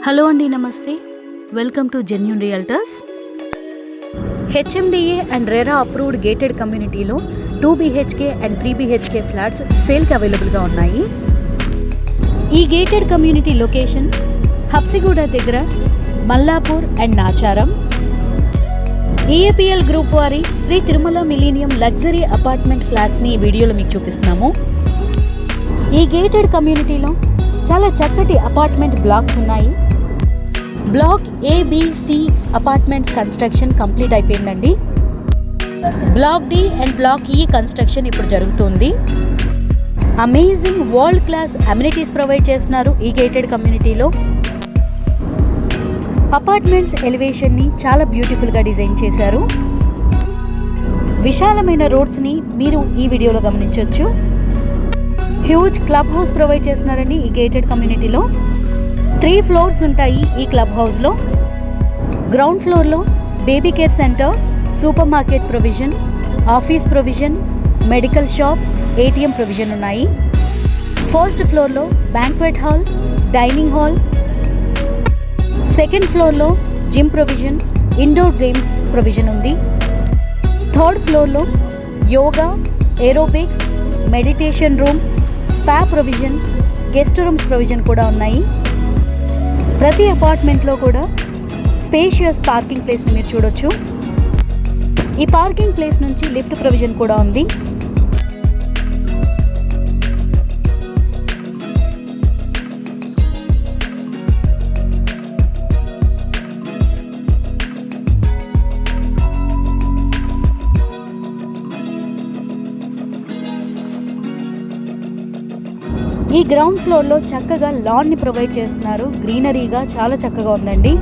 Hello అండి, నమస్తే. Welcome to genuine realtors. HMDA and RERA approved gated కమ్యూనిటీలో 2 BHK and 3 BHK flats సేల్కి అవైలబుల్గా ఉన్నాయి. ఈ గేటెడ్ కమ్యూనిటీ లొకేషన్ హబ్సిగూడ దగ్గర Mallapur and Nacharam. EAPL group వారి Sri Tirumala millennium luxury apartment ఫ్లాట్స్ని ఈ వీడియోలో మీకు చూపిస్తున్నాము. ఈ గేటెడ్ కమ్యూనిటీలో చాలా చక్కటి అపార్ట్మెంట్ బ్లాక్స్ ఉన్నాయి. Block ABC apartments construction complete అయిపోయిందండి. Block D and block E construction ఇప్పుడు జరుగుతుంది. Amazing world class amenities provide చేస్తున్నారు ఈ గేటెడ్ కమ్యూనిటీలో. అపార్ట్మెంట్స్ ఎలివేషన్ని చాలా బ్యూటిఫుల్గా డిజైన్ చేశారు. విశాలమైన రోడ్స్ని మీరు ఈ వీడియోలో గమనించవచ్చు. హ్యూజ్ క్లబ్ హౌస్ ప్రొవైడ్ చేస్తున్నారండి ఈ గేటెడ్ కమ్యూనిటీలో. 3 ఫ్లోర్స్ ఉంటాయి ఈ క్లబ్ హౌస్లో. గ్రౌండ్ ఫ్లోర్లో baby care centre, supermarket provision, office provision, medical shop, ATM provision ఉన్నాయి. ఫస్ట్ ఫ్లోర్లో banquet hall, dining hall. Second ఫ్లోర్లో gym provision, indoor games provision ఉంది. థర్డ్ ఫ్లోర్లో yoga, aerobics, meditation room, spa provision, guest rooms provision కూడా ఉన్నాయి. ప్రతి అపార్ట్మెంట్లో కూడా స్పేషియస్ పార్కింగ్ ప్లేస్ని మీరు చూడొచ్చు. ఈ పార్కింగ్ ప్లేస్ నుంచి లిఫ్ట్ ప్రొవిజన్ కూడా ఉంది. ఈ గ్రౌండ్ ఫ్లోర్లో చక్కగా లాన్ని ప్రొవైడ్ చేస్తున్నారు. గ్రీనరీగా చాలా చక్కగా ఉందండి.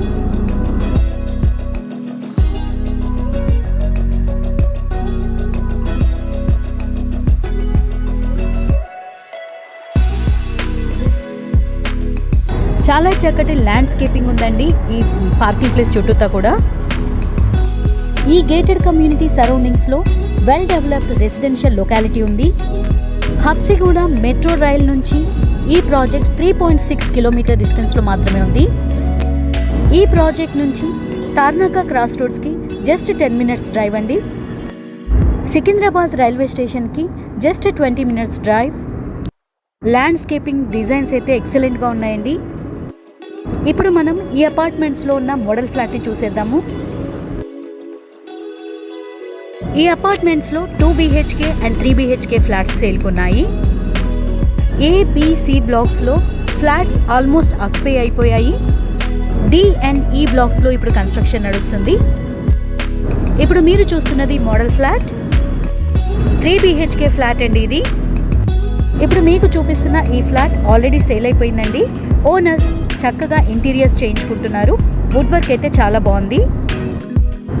చాలా చక్కటి ల్యాండ్స్కేపింగ్ ఉందండి ఈ పార్కింగ్ ప్లేస్ చుట్టూతా కూడా. ఈ గేటెడ్ కమ్యూనిటీ సరౌండింగ్స్లో వెల్ డెవలప్డ్ రెసిడెన్షియల్ లొకాలిటీ ఉంది. హబ్సిగూడ మెట్రో రైల్ నుంచి ఈ ప్రాజెక్ట్ 3.6 కిలోమీటర్ డిస్టెన్స్లో మాత్రమే ఉంది. ఈ ప్రాజెక్ట్ నుంచి తార్నాక క్రాస్ రోడ్స్కి జస్ట్ 10 మినిట్స్ డ్రైవ్ అండి. సికింద్రాబాద్ రైల్వే స్టేషన్కి just 20 minutes drive. Landscaping designs అయితే ఎక్సలెంట్గా ఉన్నాయండి. ఇప్పుడు మనం ఈ అపార్ట్మెంట్స్లో ఉన్న మోడల్ ఫ్లాట్ని చూసేద్దాము. ఈ అపార్ట్మెంట్స్లో 2 BHK అండ్ 3 BHK ఫ్లాట్స్ సేల్కున్నాయి. ABC బ్లాక్స్లో ఫ్లాట్స్ ఆల్మోస్ట్ ఆక్యుపై అయిపోయాయి. D అండ్ E బ్లాక్స్లో ఇప్పుడు కన్స్ట్రక్షన్ నడుస్తుంది. ఇప్పుడు మీరు చూస్తున్నది మోడల్ ఫ్లాట్, 3 BHK ఫ్లాట్ అండి ఇది. ఇప్పుడు మీకు చూపిస్తున్న ఈ ఫ్లాట్ ఆల్రెడీ సేల్ అయిపోయిందండి. ఓనర్స్ చక్కగా ఇంటీరియర్స్ చేయించుకుంటున్నారు. వుడ్ వర్క్ అయితే చాలా బాగుంది.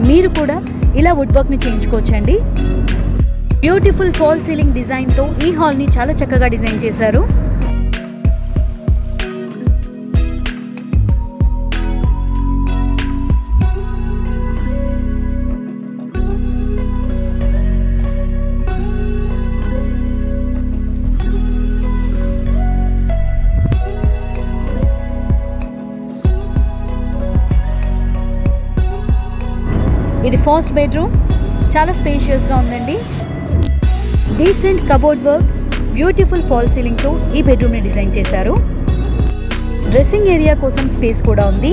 మీరు కూడా ఇలా వుడ్ వర్క్ని చేయించుకోవచ్చండి. బ్యూటిఫుల్ ఫాల్ సీలింగ్ డిజైన్తో ఈ హాల్ని చాలా చక్కగా డిజైన్ చేశారు. ఇది ఫస్ట్ బెడ్రూమ్, చాలా స్పేషియస్గా ఉందండి. Decent cupboard work, beautiful fall సీలింగ్తో ఈ బెడ్రూమ్ని డిజైన్ చేశారు. డ్రెస్సింగ్ ఏరియా కోసం స్పేస్ కూడా ఉంది.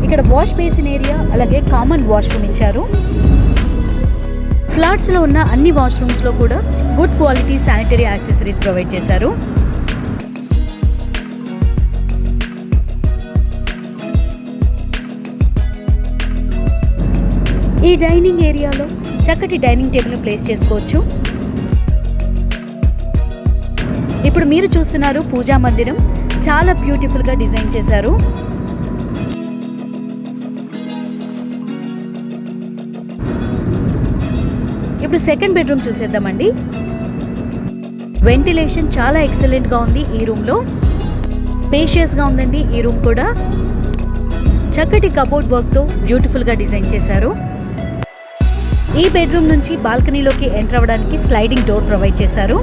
ఇక్కడ వాష్ బేసిన్ ఏరియా, అలాగే కామన్ వాష్రూమ్ ఇచ్చారు. ఫ్లాట్స్లో ఉన్న అన్ని వాష్రూమ్స్లో కూడా good quality sanitary accessories provide చేశారు. ఈ డైనింగ్ ఏరియాలో చక్కటి డైనింగ్ టేబుల్ని ప్లేస్ చేసుకోవచ్చు. ఇప్పుడు మీరు చూస్తున్నారు పూజా మందిరం, చాలా బ్యూటిఫుల్గా డిజైన్ చేశారు. ఇప్పుడు సెకండ్ బెడ్రూమ్ చూసేద్దామండి. వెంటిలేషన్ చాలా ఎక్సలెంట్గా ఉంది ఈ రూమ్లో. స్పేషియస్గా ఉందండి ఈ రూమ్ కూడా. చక్కటి కబోర్డ్ వర్క్తో బ్యూటిఫుల్గా డిజైన్ చేశారు. ఈ బెడ్రూమ్ నుంచి బాల్కనీలోకి ఎంటర్ అవ్వడానికి స్లైడింగ్ డోర్ ప్రొవైడ్ చేశారు.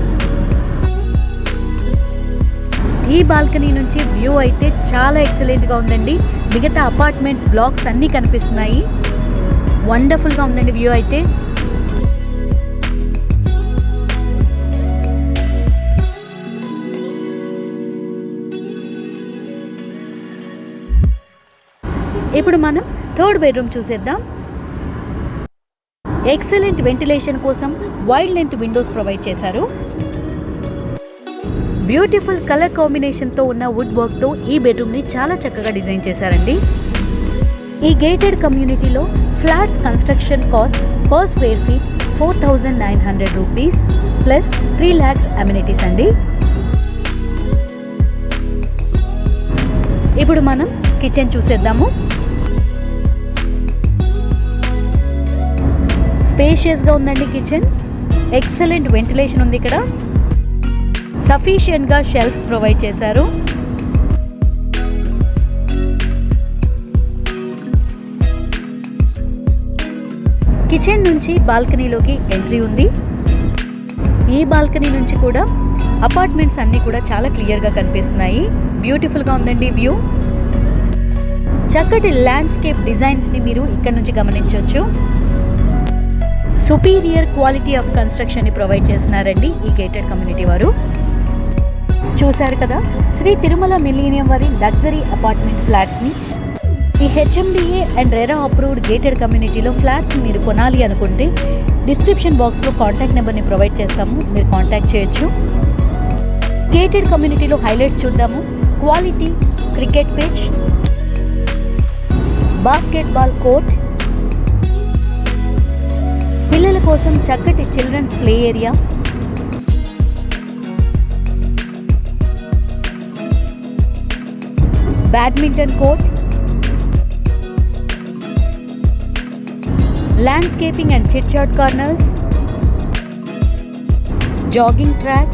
ఈ బాల్కనీ నుంచి వ్యూ అయితే చాలా ఎక్సలెంట్గా ఉందండి. మిగతా అపార్ట్మెంట్స్ బ్లాక్స్ అన్నీ కనిపిస్తున్నాయి. వండర్ఫుల్గా ఉందండి వ్యూ అయితే. ఇప్పుడు మనం థర్డ్ బెడ్రూమ్ చూసేద్దాం. ఎక్సలెంట్ వెంటిలేషన్ కోసం వైడ్ లెంత్ విండోస్ ప్రొవైడ్ చేశారు. బ్యూటిఫుల్ కలర్ కాంబినేషన్తో ఉన్న వుడ్ వర్క్తో ఈ బెడ్రూమ్ని చాలా చక్కగా డిజైన్ చేశారండి. ఈ గేటెడ్ కమ్యూనిటీలో flats construction cost per square feet 4,900 rupees plus 3 lakhs amenities అండి. ఇప్పుడు మనం కిచెన్ చూసేద్దాము. స్పేషియస్గా ఉందండి కిచెన్. ఎక్సలెంట్ వెంటిలేషన్ ఉంది ఇక్కడ. సఫిషియెంట్గా షెల్ఫ్స్ ప్రొవైడ్ చేశారు. కిచెన్ నుంచి బాల్కనీలోకి ఎంట్రీ ఉంది. ఈ బాల్కనీ నుంచి కూడా అపార్ట్మెంట్స్ అన్నీ కూడా చాలా క్లియర్గా కనిపిస్తున్నాయి. బ్యూటిఫుల్గా ఉందండి వ్యూ. చక్కటి ల్యాండ్స్కేప్ డిజైన్స్ని మీరు ఇక్కడ నుంచి గమనించవచ్చు. సుపీరియర్ క్వాలిటీ ఆఫ్ కన్స్ట్రక్షన్ని ప్రొవైడ్ చేస్తున్నారండి ఈ గేటెడ్ కమ్యూనిటీ వారు. చూశారు కదా శ్రీ తిరుమల మిలీనియం వారి లగ్జరీ అపార్ట్మెంట్ ఫ్లాట్స్ని. ఈ HMDA and RERA approved gated కమ్యూనిటీలో ఫ్లాట్స్ మీరు కొనాలి అనుకుంటే డిస్క్రిప్షన్ బాక్స్లో కాంటాక్ట్ నెంబర్ని ప్రొవైడ్ చేస్తాము, మీరు కాంటాక్ట్ చేయొచ్చు. గేటెడ్ కమ్యూనిటీలో హైలైట్స్ చూద్దాము. Quality cricket pitch, basketball court, పిల్లల కోసం చక్కటి children's play area, badminton court, landscaping and chit chat corners, jogging track,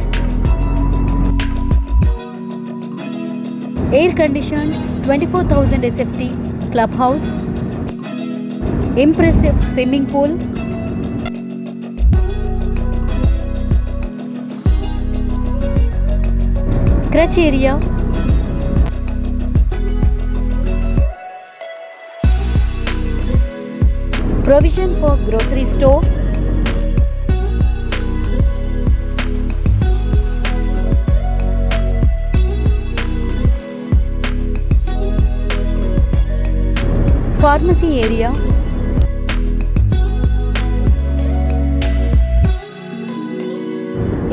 air condition 24,000 SFT club house, impressive swimming pool, crèche area, provision for grocery store, pharmacy area,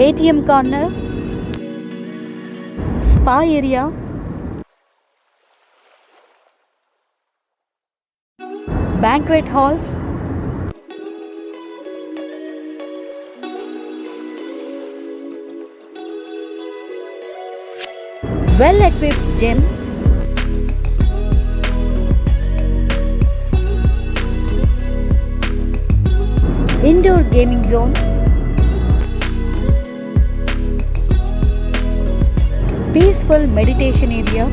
ATM corner, spa area, banquet halls, well-equipped gym, indoor gaming zone, peaceful meditation area,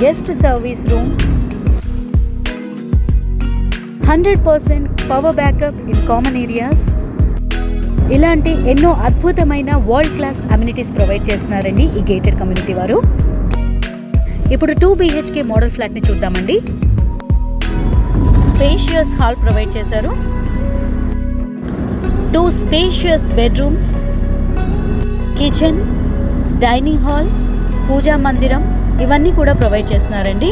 guest service room, 100% power backup in common areas. ఇలాంటి ఎన్నో అద్భుతమైన world class amenities provide చేస్తున్నారండి ఈ gated community వారు. ఇప్పుడు 2 BHK model ఫ్లాట్ని చూద్దామండి. Spacious hall provide చేశారు. 2 spacious bedrooms, kitchen, dining hall, పూజా మందిరం ఇవన్నీ కూడా ప్రొవైడ్ చేస్తున్నారండి.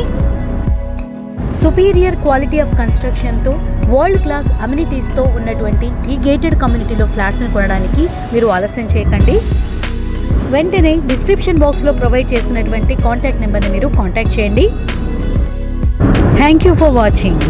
సుపీరియర్ క్వాలిటీ ఆఫ్ కన్స్ట్రక్షన్తో వరల్డ్ క్లాస్ అమ్యూనిటీస్తో ఉన్నటువంటి ఈ గేటెడ్ కమ్యూనిటీలో ఫ్లాట్స్ని కొనడానికి మీరు ఆలస్యం చేయకండి. వెంటనే డిస్క్రిప్షన్ బాక్స్లో ప్రొవైడ్ చేసినటువంటి కాంటాక్ట్ నెంబర్ని మీరు కాంటాక్ట్ చేయండి. Thank you for watching.